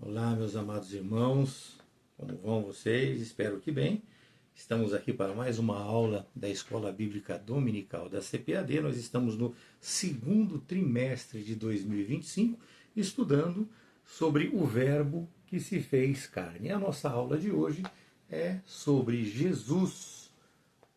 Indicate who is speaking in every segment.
Speaker 1: Olá, meus amados irmãos, como vão vocês? Espero que bem. Estamos aqui para mais uma aula da Escola Bíblica Dominical da CPAD. Nós estamos no segundo trimestre de 2025, estudando sobre o Verbo que se fez carne. A nossa aula de hoje é sobre Jesus,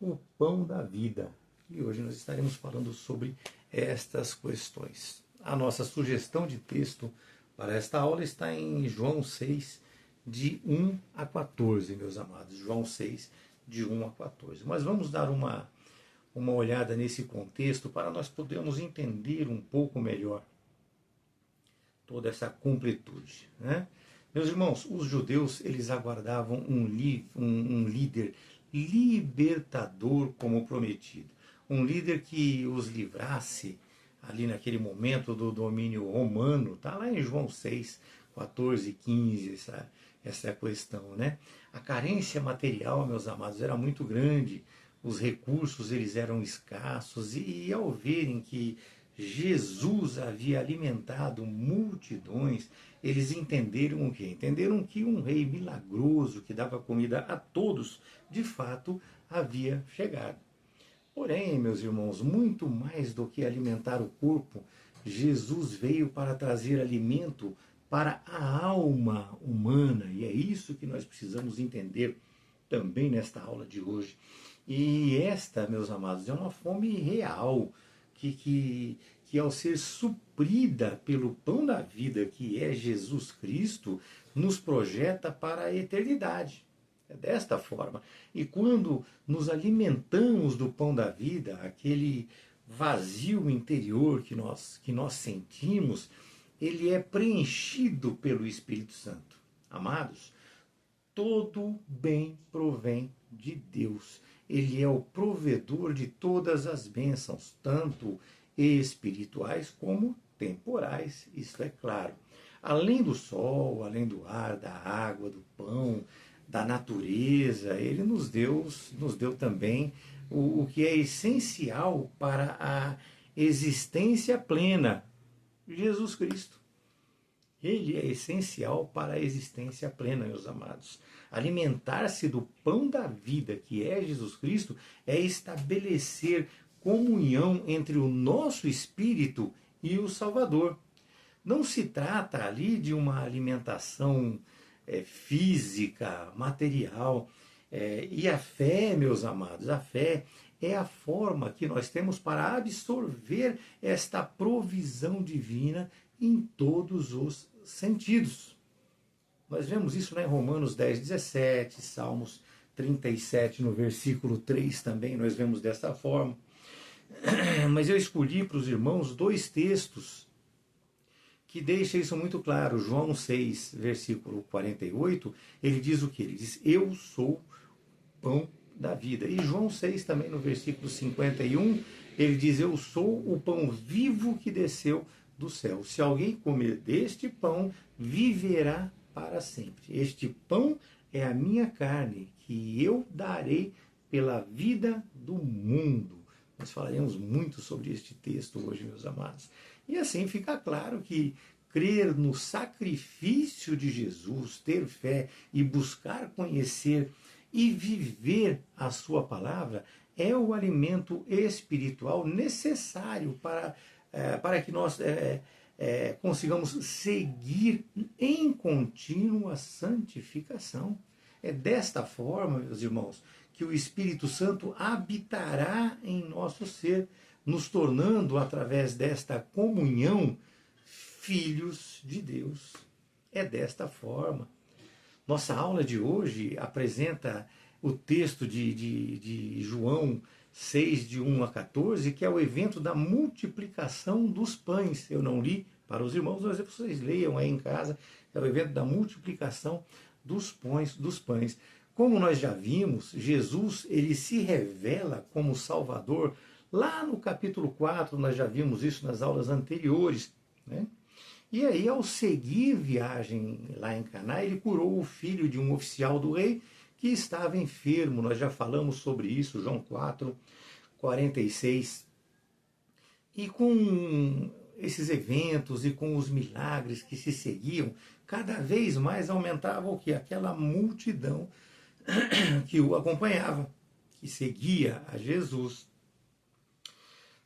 Speaker 1: o pão da vida. E hoje nós estaremos falando sobre estas questões. A nossa sugestão de texto para esta aula está em João 6, de 1 a 14, meus amados. João 6, de 1 a 14. Mas vamos dar uma olhada nesse contexto para nós podermos entender um pouco melhor toda essa completude, né? Meus irmãos, os judeus eles aguardavam um líder libertador como prometido. Um líder que os livrasse ali naquele momento do domínio romano. Está lá em João 6, 14 e 15 essa questão, né? A carência material, meus amados, era muito grande. Os recursos eles eram escassos e ao verem que Jesus havia alimentado multidões, eles entenderam o quê? Entenderam que um rei milagroso que dava comida a todos, de fato, havia chegado. Porém, meus irmãos, muito mais do que alimentar o corpo, Jesus veio para trazer alimento para a alma humana. E é isso que nós precisamos entender também nesta aula de hoje. E esta, meus amados, é uma fome real, que ao ser suprida pelo pão da vida, que é Jesus Cristo, nos projeta para a eternidade. É desta forma. E quando nos alimentamos do pão da vida, aquele vazio interior que nós sentimos, ele é preenchido pelo Espírito Santo. Amados, todo bem provém de Deus. Ele é o provedor de todas as bênçãos, tanto espirituais como temporais, isso é claro. Além do sol, além do ar, da água, do pão, da natureza, ele nos deu também o que é essencial para a existência plena, Jesus Cristo. Ele é essencial para a existência plena, meus amados. Alimentar-se do pão da vida, que é Jesus Cristo, é estabelecer comunhão entre o nosso espírito e o Salvador. Não se trata ali de uma alimentação física, material. E a fé, meus amados, a fé é a forma que nós temos para absorver esta provisão divina em todos os sentidos. Nós vemos isso, né, em Romanos 10, 17, Salmos 37, no versículo 3 também, nós vemos dessa forma. Mas eu escolhi para os irmãos dois textos que deixa isso muito claro. João 6, versículo 48, ele diz o que? Ele diz, eu sou o pão da vida. E João 6 também, no versículo 51, ele diz, eu sou o pão vivo que desceu do céu. Se alguém comer deste pão, viverá para sempre. Este pão é a minha carne, que eu darei pela vida do mundo. Nós falaremos muito sobre este texto hoje, meus amados. E assim fica claro que crer no sacrifício de Jesus, ter fé e buscar conhecer e viver a sua palavra é o alimento espiritual necessário para que nós consigamos seguir em contínua santificação. É desta forma, meus irmãos, que o Espírito Santo habitará em nosso ser, nos tornando, através desta comunhão, filhos de Deus. É desta forma. Nossa aula de hoje apresenta o texto de João 6, de 1 a 14, que é o evento da multiplicação dos pães. Eu não li para os irmãos, mas vocês leiam aí em casa. É o evento da multiplicação dos pães. Como nós já vimos, Jesus ele se revela como Salvador. Lá no capítulo 4, nós já vimos isso nas aulas anteriores, né? E aí, ao seguir viagem lá em Caná, ele curou o filho de um oficial do rei que estava enfermo. Nós já falamos sobre isso, João 4, 46. E com esses eventos e com os milagres que se seguiam, cada vez mais aumentava o que? Aquela multidão que o acompanhava, que seguia a Jesus.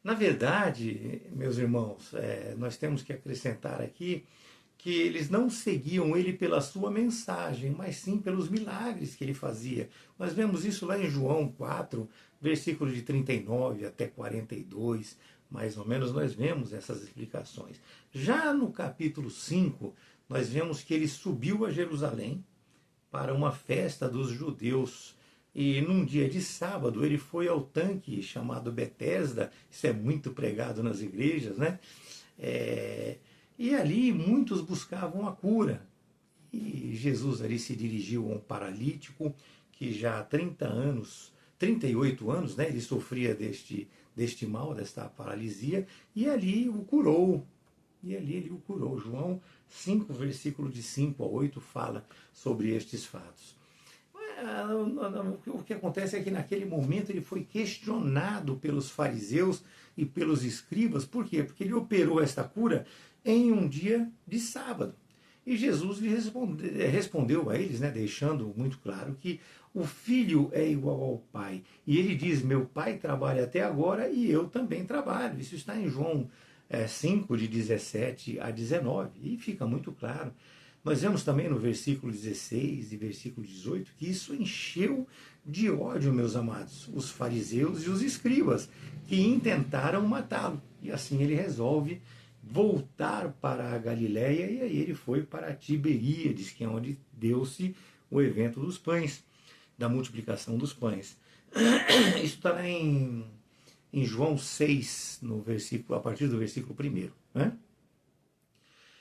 Speaker 1: Na verdade, meus irmãos, nós temos que acrescentar aqui que eles não seguiam ele pela sua mensagem, mas sim pelos milagres que ele fazia. Nós vemos isso lá em João 4, versículos de 39 até 42, mais ou menos nós vemos essas explicações. Já no capítulo 5, nós vemos que ele subiu a Jerusalém para uma festa dos judeus. E num dia de sábado ele foi ao tanque chamado Betesda, isso é muito pregado nas igrejas, né? E ali muitos buscavam a cura. E Jesus ali se dirigiu a um paralítico que já há 38 anos, né, ele sofria deste mal, desta paralisia, e ali o curou. E ali ele o curou. João 5, versículo de 5 a 8, fala sobre estes fatos. O que acontece é que naquele momento ele foi questionado pelos fariseus e pelos escribas. Por quê? Porque ele operou esta cura em um dia de sábado. E Jesus lhe respondeu a eles, né, deixando muito claro que o Filho é igual ao Pai. E ele diz, meu Pai trabalha até agora e eu também trabalho. Isso está em João 5, de 17 a 19. E fica muito claro. Nós vemos também no versículo 16 e versículo 18 que isso encheu de ódio, meus amados, os fariseus e os escribas, que intentaram matá-lo. E assim ele resolve voltar para a Galiléia, e aí ele foi para Tiberíades, que é onde deu-se o evento dos pães, da multiplicação dos pães. Isso está lá em João 6, no versículo, a partir do versículo 1. Né?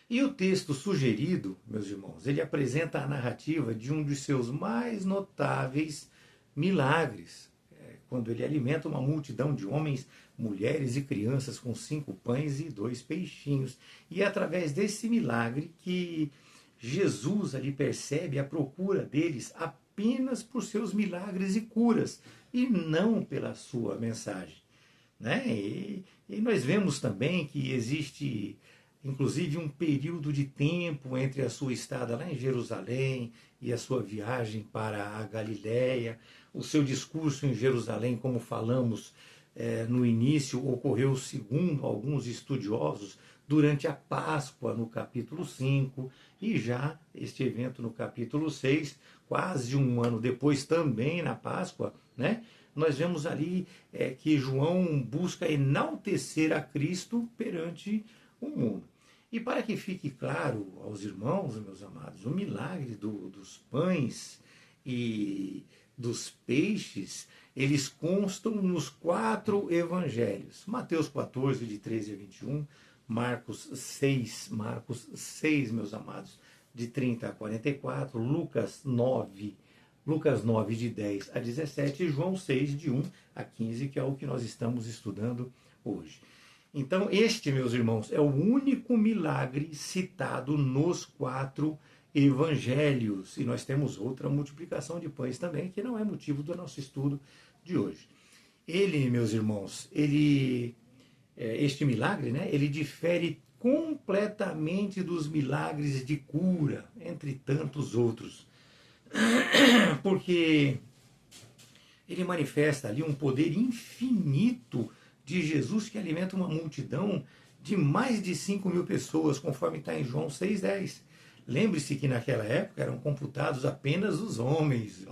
Speaker 1: E o texto sugerido, meus irmãos, ele apresenta a narrativa de um dos seus mais notáveis milagres, quando ele alimenta uma multidão de homens, mulheres e crianças com 5 pães e 2 peixinhos. E é através desse milagre que Jesus ali percebe a procura deles apenas por seus milagres e curas, e não pela sua mensagem. Né? E nós vemos também que existe, inclusive, um período de tempo entre a sua estada lá em Jerusalém e a sua viagem para a Galiléia. O seu discurso em Jerusalém, como falamos no início, ocorreu, segundo alguns estudiosos, durante a Páscoa, no capítulo 5, e já este evento no capítulo 6, quase um ano depois, também na Páscoa, né? Nós vemos ali que João busca enaltecer a Cristo perante o mundo. E para que fique claro aos irmãos, meus amados, o milagre dos pães e dos peixes, eles constam nos 4 evangelhos. Mateus 14, de 13 a 21, Marcos 6, meus amados, de 30 a 44, Lucas 9, de 10 a 17, e João 6, de 1 a 15, que é o que nós estamos estudando hoje. Então, este, meus irmãos, é o único milagre citado nos 4 evangelhos. E nós temos outra multiplicação de pães também, que não é motivo do nosso estudo de hoje. Ele, meus irmãos, este milagre, né, ele difere completamente dos milagres de cura, entre tantos outros. Porque ele manifesta ali um poder infinito de Jesus, que alimenta uma multidão de mais de 5.000 pessoas, conforme está em João 6,10. Lembre-se que naquela época eram computados apenas os homens,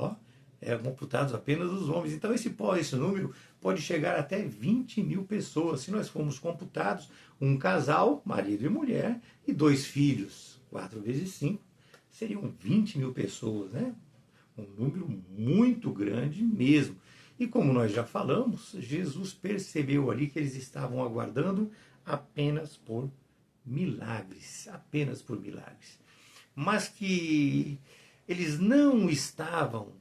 Speaker 1: eram computados apenas os homens. Então esse número pode chegar até 20.000 pessoas, se nós formos computados um casal, marido e mulher, e 2 filhos. 4 vezes 5 seriam 20.000 pessoas, né? Um número muito grande mesmo. E como nós já falamos, Jesus percebeu ali que eles estavam aguardando apenas por milagres, mas que eles não estavam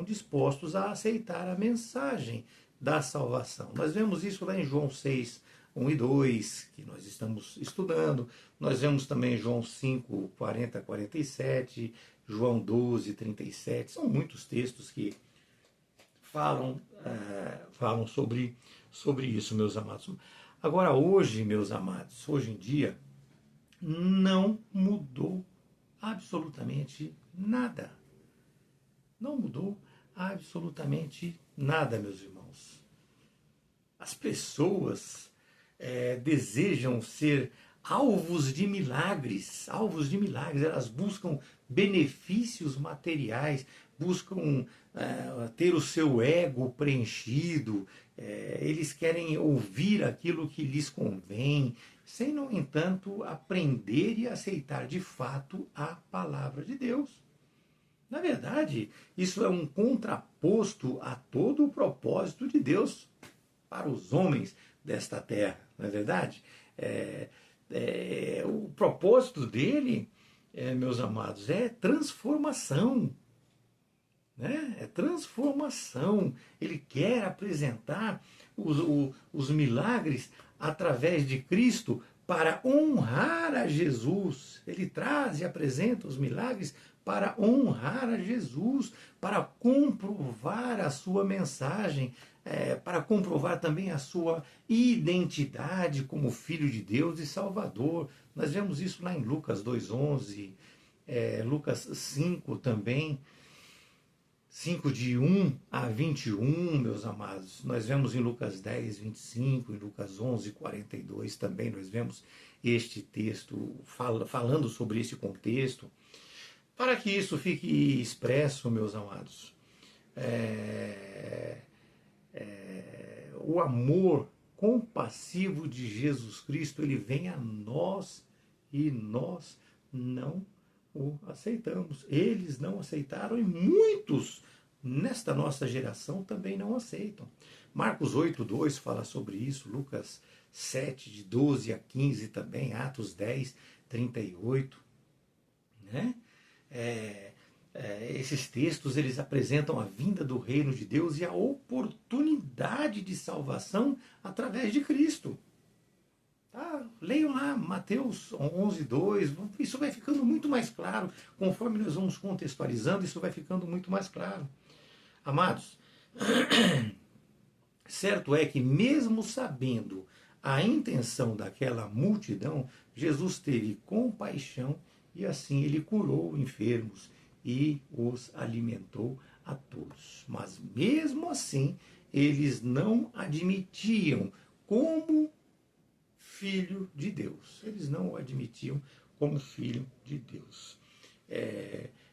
Speaker 1: dispostos a aceitar a mensagem da salvação. Nós vemos isso lá em João 6, 1 e 2, que nós estamos estudando. Nós vemos também João 5, 40 a 47, João 12, 37. São muitos textos que falam sobre isso, meus amados. Agora, hoje, meus amados, hoje em dia, não mudou absolutamente nada. Não mudou absolutamente nada, meus irmãos. As pessoas desejam ser alvos de milagres, elas buscam benefícios materiais, buscam ter o seu ego preenchido, eles querem ouvir aquilo que lhes convém, sem, no entanto, aprender e aceitar de fato a palavra de Deus. Na verdade, isso é um contraposto a todo o propósito de Deus para os homens desta terra, não é verdade? O propósito dele, meus amados, é transformação. Né? É transformação. Ele quer apresentar os milagres através de Cristo para honrar a Jesus. Ele traz e apresenta os milagres para honrar a Jesus, para comprovar a sua mensagem, para comprovar também a sua identidade como Filho de Deus e Salvador. Nós vemos isso lá em Lucas 2,11, Lucas 5 também, 5 de 1 a 21, meus amados. Nós vemos em Lucas 10, 25, em Lucas 11, 42 também, nós vemos este texto falando sobre esse contexto. Para que isso fique expresso, meus amados, o amor compassivo de Jesus Cristo, ele vem a nós e nós não o aceitamos. Eles não aceitaram e muitos nesta nossa geração também não aceitam. Marcos 8:2 fala sobre isso, Lucas 7, de 12 a 15 também, Atos 10, 38. Né? Esses textos, eles apresentam a vinda do reino de Deus e a oportunidade de salvação através de Cristo. Tá? Leiam lá Mateus 11:2, isso vai ficando muito mais claro, conforme nós vamos contextualizando, isso vai ficando muito mais claro. Amados, certo é que mesmo sabendo a intenção daquela multidão, Jesus teve compaixão e assim ele curou enfermos e os alimentou a todos. Mas mesmo assim, eles não admitiam como Filho de Deus. Eles não o admitiam como Filho de Deus.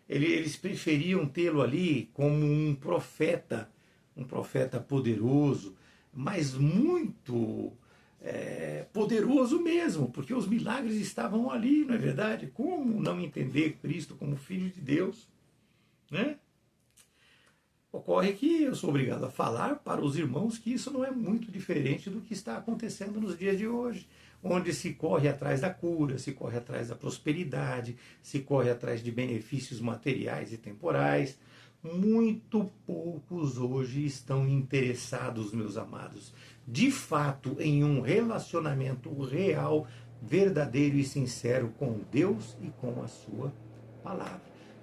Speaker 1: Eles preferiam tê-lo ali como um profeta poderoso, mas muito poderoso mesmo, porque os milagres estavam ali, não é verdade? Como não entender Cristo como Filho de Deus? Né? Ocorre que eu sou obrigado a falar para os irmãos que isso não é muito diferente do que está acontecendo nos dias de hoje, onde se corre atrás da cura, se corre atrás da prosperidade, se corre atrás de benefícios materiais e temporais. Muito poucos hoje estão interessados, meus amados, de fato, em um relacionamento real, verdadeiro e sincero com Deus e com a sua palavra.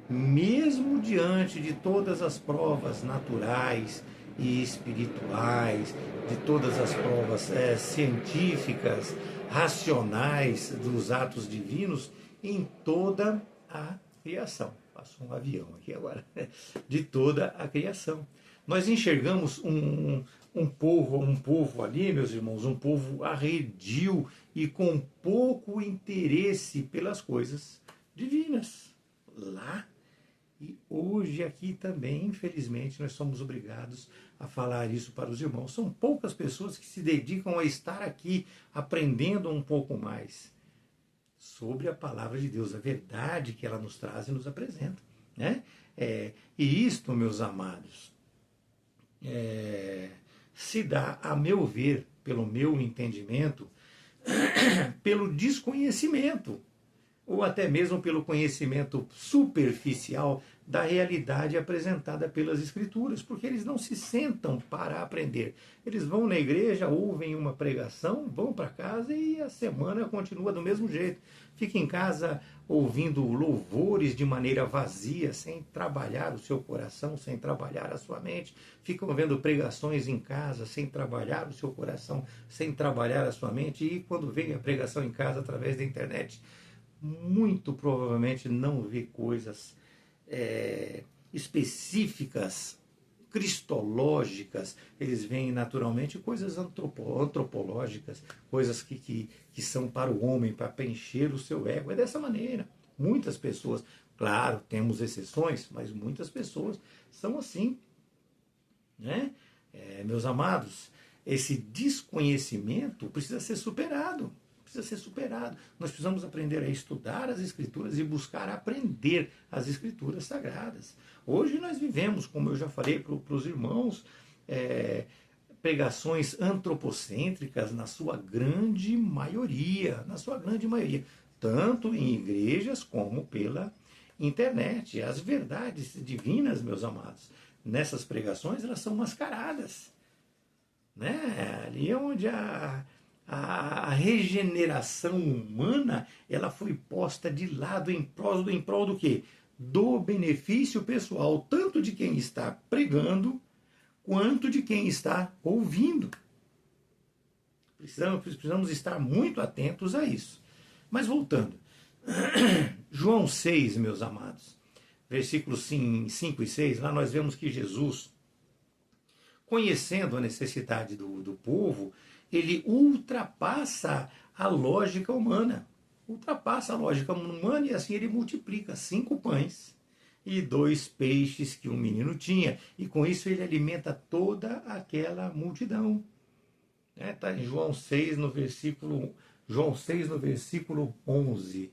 Speaker 1: Mesmo diante de todas as provas naturais e espirituais, de todas as provas científicas, racionais dos atos divinos, em toda a criação. Passou um avião aqui agora. De toda a criação. Nós enxergamos um povo ali, meus irmãos, um povo arredio e com pouco interesse pelas coisas divinas. Lá e hoje aqui também, infelizmente, nós somos obrigados a falar isso para os irmãos. São poucas pessoas que se dedicam a estar aqui aprendendo um pouco mais sobre a palavra de Deus, a verdade que ela nos traz e nos apresenta. Né? E isto, meus amados, se dá, a meu ver, pelo meu entendimento, pelo desconhecimento ou até mesmo pelo conhecimento superficial da realidade apresentada pelas Escrituras, porque eles não se sentam para aprender. Eles vão na igreja, ouvem uma pregação, vão para casa e a semana continua do mesmo jeito. Fica em casa ouvindo louvores de maneira vazia, sem trabalhar o seu coração, sem trabalhar a sua mente. Ficam vendo pregações em casa, sem trabalhar o seu coração, sem trabalhar a sua mente. E quando vem a pregação em casa através da internet, muito provavelmente não vê coisas específicas, cristológicas. Eles veem naturalmente coisas antropológicas, coisas que são para o homem, para preencher o seu ego. É dessa maneira. Muitas pessoas, claro, temos exceções, mas muitas pessoas são assim, né? Meus amados, esse desconhecimento precisa ser superado. Precisa ser superado. Nós precisamos aprender a estudar as Escrituras e buscar aprender as Escrituras Sagradas. Hoje nós vivemos, como eu já falei para os irmãos, pregações antropocêntricas na sua grande maioria, tanto em igrejas como pela internet. As verdades divinas, meus amados, nessas pregações, elas são mascaradas, né? Ali é onde a regeneração humana, ela foi posta de lado em prol do quê? Do benefício pessoal, tanto de quem está pregando, quanto de quem está ouvindo. Precisamos estar muito atentos a isso. Mas voltando, João 6, meus amados, versículos 5 e 6, lá nós vemos que Jesus, conhecendo a necessidade do povo, ele ultrapassa a lógica humana. E assim ele multiplica 5 pães e 2 peixes que um menino tinha. E com isso ele alimenta toda aquela multidão. Está em João 6, no versículo 11.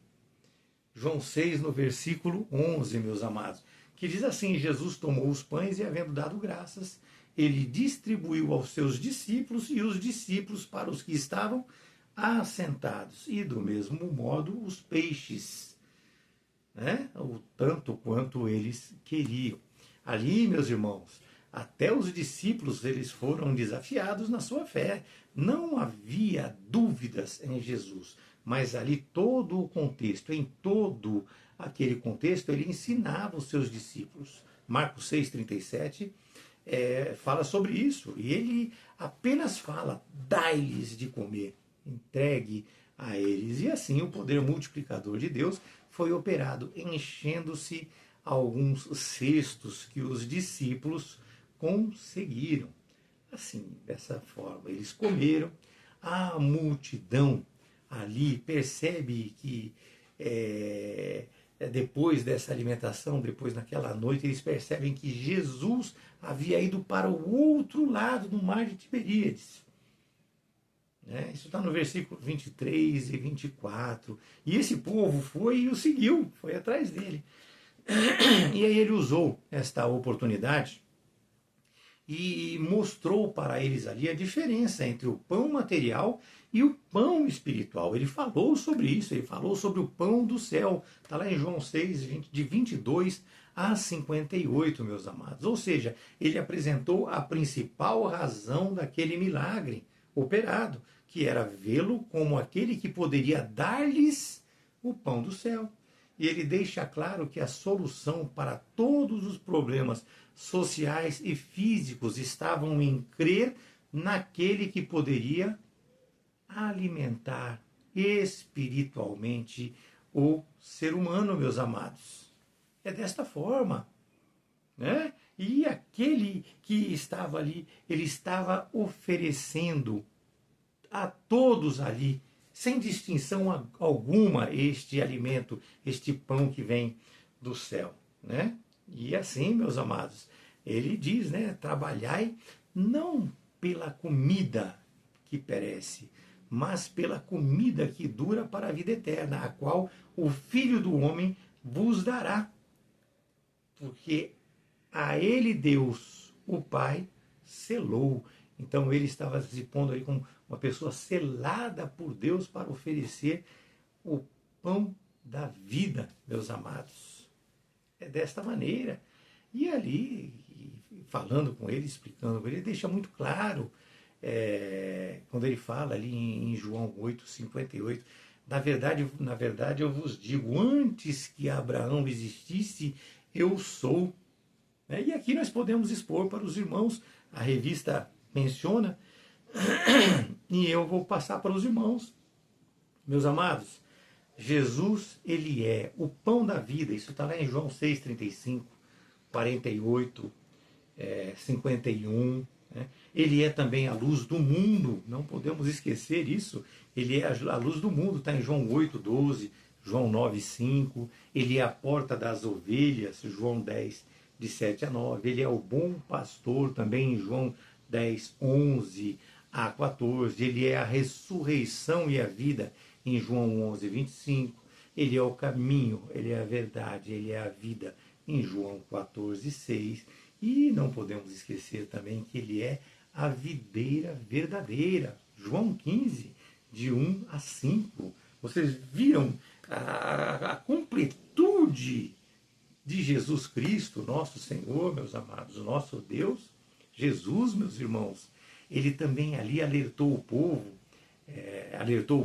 Speaker 1: João 6, no versículo 11, meus amados. Que diz assim: Jesus tomou os pães e, havendo dado graças, ele distribuiu aos seus discípulos e os discípulos para os que estavam assentados. E do mesmo modo os peixes, né? O tanto quanto eles queriam. Ali, meus irmãos, até os discípulos eles foram desafiados na sua fé. Não havia dúvidas em Jesus, mas ali todo o contexto, em todo aquele contexto, ele ensinava os seus discípulos. Marcos 6,37 fala sobre isso. E ele apenas fala: dai-lhes de comer, entregue a eles. E assim o poder multiplicador de Deus foi operado, enchendo-se alguns cestos que os discípulos conseguiram. Assim, dessa forma, eles comeram. A multidão ali percebe que depois dessa alimentação, depois naquela noite, eles percebem que Jesus havia ido para o outro lado do mar de Tiberíades. Isso está no versículo 23 e 24. E esse povo foi e o seguiu, foi atrás dele. E aí ele usou esta oportunidade e mostrou para eles ali a diferença entre o pão material e o pão espiritual. Ele falou sobre isso, ele falou sobre o pão do céu. Está lá em João 6, de 22 a 58, meus amados. Ou seja, ele apresentou a principal razão daquele milagre operado, que era vê-lo como aquele que poderia dar-lhes o pão do céu. E ele deixa claro que a solução para todos os problemas sociais e físicos estavam em crer naquele que poderia alimentar espiritualmente o ser humano, meus amados. É desta forma, né? E aquele que estava ali, ele estava oferecendo a todos ali, sem distinção alguma, este alimento, este pão que vem do céu, né? E assim, meus amados, ele diz, né? Trabalhai não pela comida que perece, mas pela comida que dura para a vida eterna, a qual o Filho do Homem vos dará. Porque a ele Deus, o Pai, selou. Então ele estava se pondo aí como uma pessoa selada por Deus para oferecer o pão da vida, meus amados. É desta maneira. E ali, falando com ele, explicando com ele, deixa muito claro, quando ele fala ali em João 8:58, na verdade eu vos digo, antes que Abraão existisse, eu sou. E aqui nós podemos expor para os irmãos, a revista menciona, e eu vou passar para os irmãos. Meus amados, Jesus, ele é o pão da vida. Isso está lá em João 6:35, 48, 51. Né? Ele é também a luz do mundo, não podemos esquecer isso. Ele é a luz do mundo, está em João 8:12, João 9:5. Ele é a porta das ovelhas, João 10:7-9. Ele é o bom pastor, também em João 10:11-14. Ele é a ressurreição e a vida, em João 11:25. Ele é o caminho, ele é a verdade, ele é a vida, em João 14:6. E não podemos esquecer também que ele é a videira verdadeira, João 15:1-5. Vocês viram a completude de Jesus Cristo, nosso Senhor, meus amados, nosso Deus? Jesus, meus irmãos, ele também ali alertou o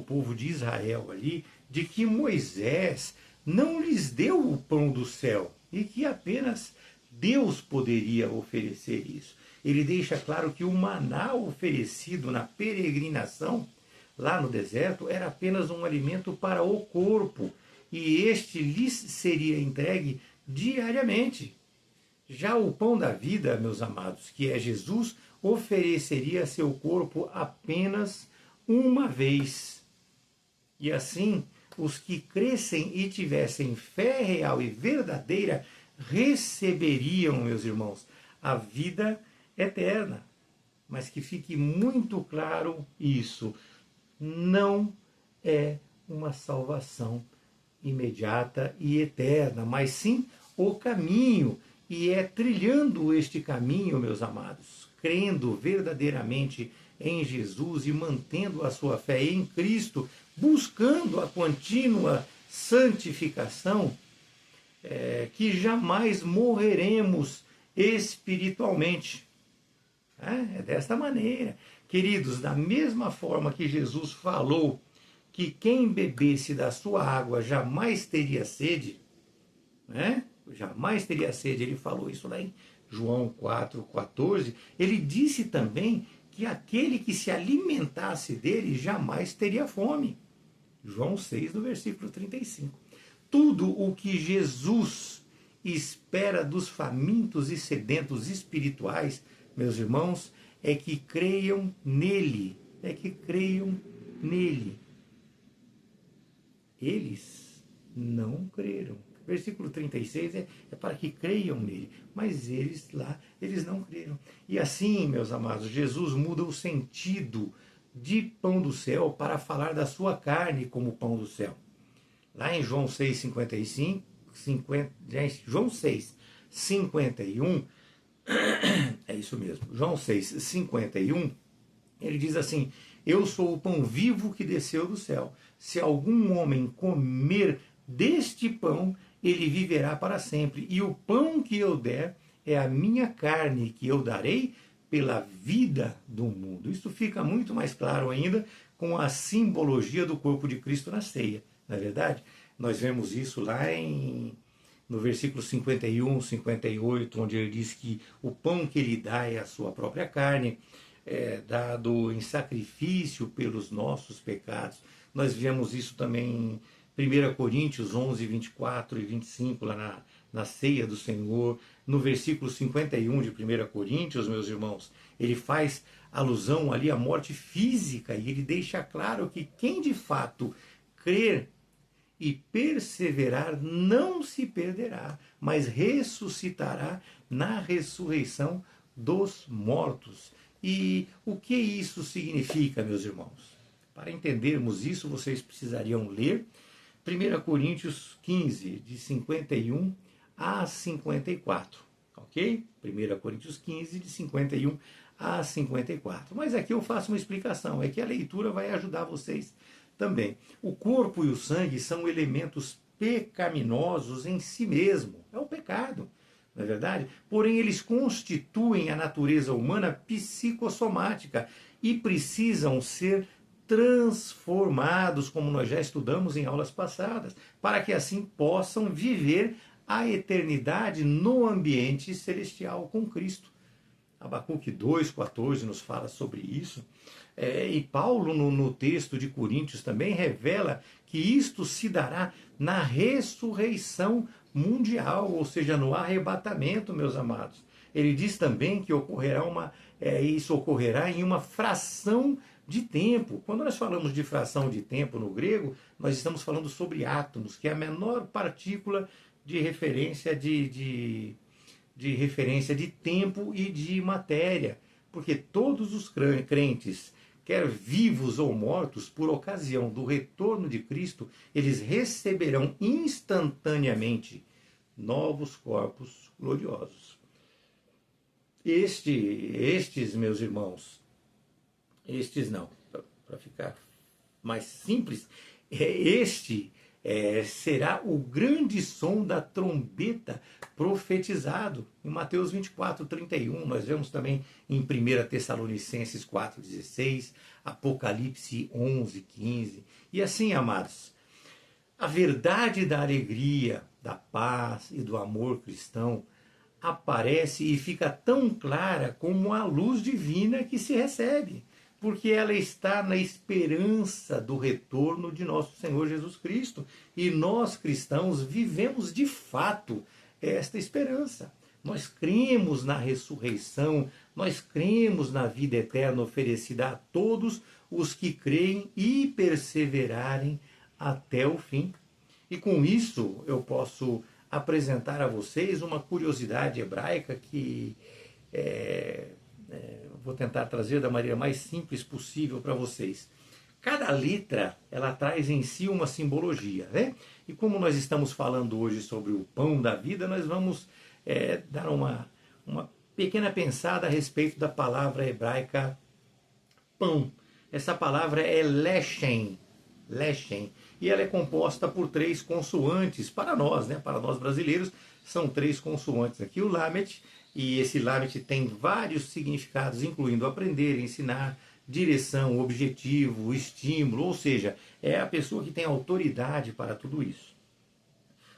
Speaker 1: povo de Israel ali, de que Moisés não lhes deu o pão do céu e que apenas Deus poderia oferecer isso. Ele deixa claro que o maná oferecido na peregrinação lá no deserto era apenas um alimento para o corpo e este lhes seria entregue diariamente. Já o pão da vida, meus amados, que é Jesus, ofereceria seu corpo apenas uma vez. E assim, os que crescem e tivessem fé real e verdadeira receberiam, meus irmãos, a vida eterna. Mas que fique muito claro isso, não é uma salvação imediata e eterna, mas sim o caminho. E é trilhando este caminho, meus amados, crendo verdadeiramente em Jesus e mantendo a sua fé em Cristo, buscando a contínua santificação, que jamais morreremos espiritualmente. É desta maneira. Queridos, da mesma forma que Jesus falou que quem bebesse da sua água jamais teria sede, jamais teria sede, ele falou isso lá em João 4:14, ele disse também que aquele que se alimentasse dele jamais teria fome. João 6, no versículo 35. Tudo o que Jesus espera dos famintos e sedentos espirituais, meus irmãos, é que creiam nele. É que creiam nele. Eles não creram. Versículo 36 é para que creiam nele. Mas eles não creram. E assim, meus amados, Jesus muda o sentido de pão do céu para falar da sua carne como pão do céu. Lá em João 6:55, João 6:51, é isso mesmo, João 6:51, ele diz assim: eu sou o pão vivo que desceu do céu. Se algum homem comer deste pão, ele viverá para sempre. E o pão que eu der é a minha carne, que eu darei pela vida do mundo. Isso fica muito mais claro ainda com a simbologia do corpo de Cristo na ceia. Na verdade, nós vemos isso lá no versículo 51, 58, onde ele diz que o pão que ele dá é a sua própria carne, dado em sacrifício pelos nossos pecados. Nós vemos isso também em 1 Coríntios 11, 24 e 25, lá na ceia do Senhor. No versículo 51 de 1 Coríntios, meus irmãos, ele faz alusão ali à morte física e ele deixa claro que quem de fato crer e perseverar não se perderá, mas ressuscitará na ressurreição dos mortos. E o que isso significa, meus irmãos? Para entendermos isso, vocês precisariam ler 1 Coríntios 15, de 51 a 54, ok? 1 Coríntios 15, de 51 a 54. Mas aqui eu faço uma explicação, é que a leitura vai ajudar vocês também. O corpo e o sangue são elementos pecaminosos em si mesmo. É o pecado, não é verdade? Porém, eles constituem a natureza humana psicossomática e precisam ser transformados, como nós já estudamos em aulas passadas, para que assim possam viver a eternidade no ambiente celestial com Cristo. Abacuque 2,14 nos fala sobre isso. E Paulo, no texto de Coríntios, também revela que isto se dará na ressurreição mundial, ou seja, no arrebatamento, meus amados. Ele diz também que isso ocorrerá em uma fração de tempo. Quando nós falamos de fração de tempo no grego, nós estamos falando sobre átomos, que é a menor partícula de referência de referência de tempo e de matéria. Porque todos os crentes, quer vivos ou mortos, por ocasião do retorno de Cristo, eles receberão instantaneamente novos corpos gloriosos. Estes, meus irmãos, estes não, para ficar mais simples, será o grande som da trombeta profetizado. Em Mateus 24:31, nós vemos também em 1 Tessalonicenses 4:16, Apocalipse 11:15. E assim, amados, a verdade da alegria, da paz e do amor cristão aparece e fica tão clara como a luz divina que se recebe, porque ela está na esperança do retorno de nosso Senhor Jesus Cristo. E nós, cristãos, vivemos de fato esta esperança. Nós cremos na ressurreição, nós cremos na vida eterna oferecida a todos os que creem e perseverarem até o fim. E com isso eu posso apresentar a vocês uma curiosidade hebraica que vou tentar trazer da maneira mais simples possível para vocês. Cada letra, ela traz em si uma simbologia, né? E como nós estamos falando hoje sobre o pão da vida, nós vamos dar uma pequena pensada a respeito da palavra hebraica pão. Essa palavra é lechem, e ela é composta por 3 consoantes. Para nós, né? Para nós brasileiros, são 3 consoantes aqui, o lamet. E esse lamet tem vários significados, incluindo aprender, ensinar, direção, objetivo, estímulo, ou seja, é a pessoa que tem autoridade para tudo isso.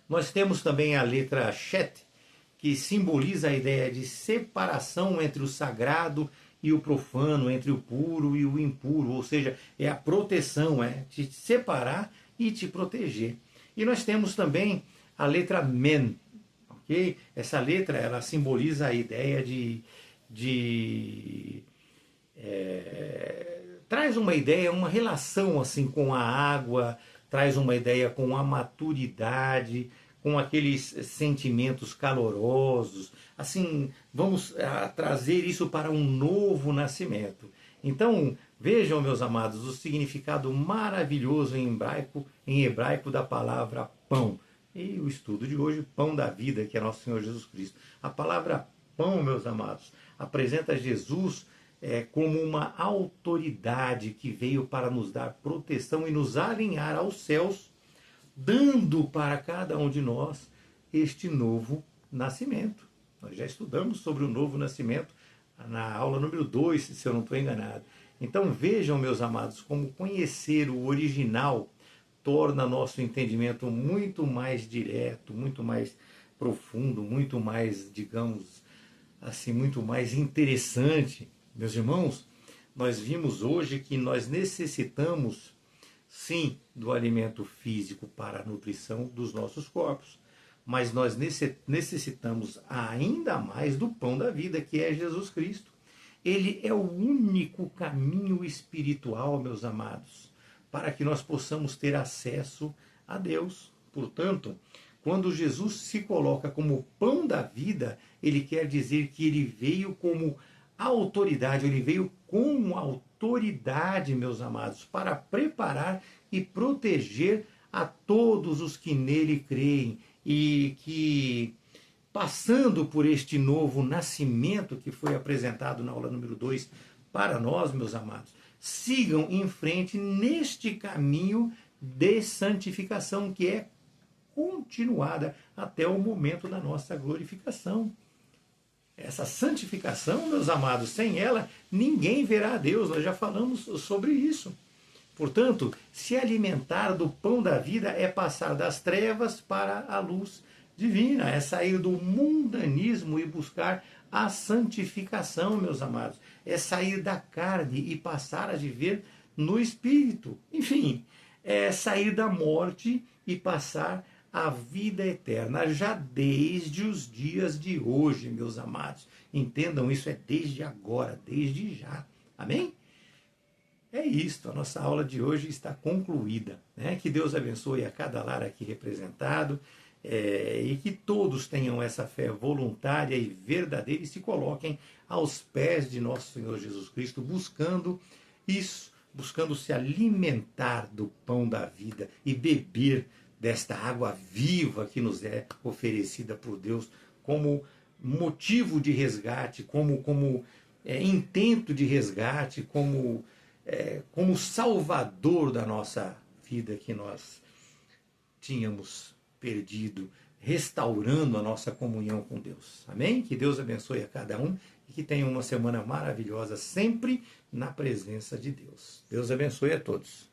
Speaker 1: Nós temos também a letra Shet, que simboliza a ideia de separação entre o sagrado e o profano, entre o puro e o impuro, ou seja, é a proteção, te separar e te proteger. E nós temos também a letra Men. Okay? Essa letra, ela simboliza a ideia traz uma ideia, uma relação assim com a água, traz uma ideia com a maturidade, com aqueles sentimentos calorosos. Assim, vamos trazer isso para um novo nascimento. Então, vejam, meus amados, o significado maravilhoso em hebraico da palavra pão. E o estudo de hoje, pão da vida, que é nosso Senhor Jesus Cristo. A palavra pão, meus amados, apresenta Jesus como uma autoridade que veio para nos dar proteção e nos alinhar aos céus, dando para cada um de nós este novo nascimento. Nós já estudamos sobre o novo nascimento na aula número 2, se eu não estou enganado. Então vejam, meus amados, como conhecer o original torna nosso entendimento muito mais direto, muito mais profundo, muito mais, digamos assim, muito mais interessante. Meus irmãos, nós vimos hoje que nós necessitamos, sim, do alimento físico para a nutrição dos nossos corpos, mas nós necessitamos ainda mais do pão da vida, que é Jesus Cristo. Ele é o único caminho espiritual, meus amados, para que nós possamos ter acesso a Deus. Portanto, quando Jesus se coloca como pão da vida, ele quer dizer que ele veio como autoridade, ele veio com autoridade, meus amados, para preparar e proteger a todos os que nele creem e que, passando por este novo nascimento que foi apresentado na aula número 2 para nós, meus amados, sigam em frente neste caminho de santificação, que é continuada até o momento da nossa glorificação. Essa santificação, meus amados, sem ela ninguém verá a Deus. Nós já falamos sobre isso. Portanto, se alimentar do pão da vida é passar das trevas para a luz divina, é sair do mundanismo e buscar a santificação, meus amados. É sair da carne e passar a viver no Espírito. Enfim, é sair da morte e passar a vida eterna, já desde os dias de hoje, meus amados. Entendam isso, é desde agora, desde já. Amém? É isto, a nossa aula de hoje está concluída. Né? Que Deus abençoe a cada lar aqui representado e que todos tenham essa fé voluntária e verdadeira e se coloquem aos pés de nosso Senhor Jesus Cristo, buscando isso, buscando se alimentar do pão da vida e beber desta água viva que nos é oferecida por Deus como motivo de resgate, como intento de resgate, como salvador da nossa vida que nós tínhamos perdido, restaurando a nossa comunhão com Deus. Amém? Que Deus abençoe a cada um e que tenha uma semana maravilhosa sempre na presença de Deus. Deus abençoe a todos.